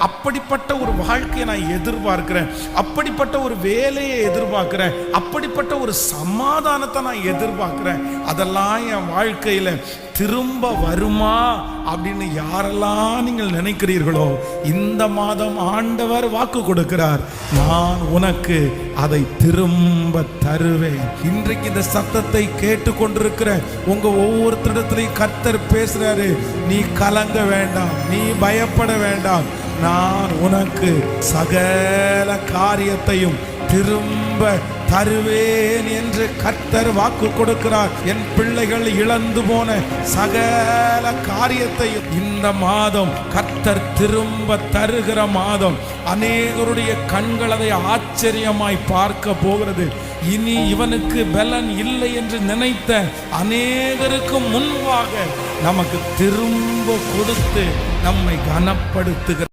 அப்படிப்பட்ட ஒரு வாழ்க்கையை நான் எதிர்பார்க்கிறேன், அப்படிப்பட்ட ஒரு வேலையை எதிர்பார்க்கிறேன், அப்படிப்பட்ட ஒரு சமாதானத்தை நான் எதிர்பார்க்கிறேன். அதெல்லாம் என் வாழ்க்கையில திரும்ப வருமா அப்படின்னு யாரெல்லாம் நீங்கள் நினைக்கிறீர்களோ, இந்த மாதம் ஆண்டவர் வாக்கு கொடுக்கிறார், நான் உனக்கு அதை திரும்ப தருவேன். இன்றைக்கு இந்த சத்தத்தை கேட்டு கொண்டிருக்கிற உங்க ஒவ்வொருத்தரிடத்திலையும் கர்த்தர் பேசுறாரு. நீ கலங்க வேண்டாம், நீ பயப்பட வேண்டாம், நான் உனக்கு சகல காரியத்தையும் திரும்ப தருவேன் என்று கர்த்தர் வாக்கு கொடுக்கிறார். என் பிள்ளைகள் இழந்து போன சகல காரியத்தையும் இந்த மாதம் கர்த்தர் திரும்ப தருகிற மாதம். அநேகருடைய கண்கள் அதை ஆச்சரியமாய் பார்க்க போகிறது. இனி இவனுக்கு பலன் இல்லை என்று நினைத்த அநேகருக்கு முன்பாக நமக்கு திரும்ப கொடுத்து நம்மை கனப்படுத்துகிறார்.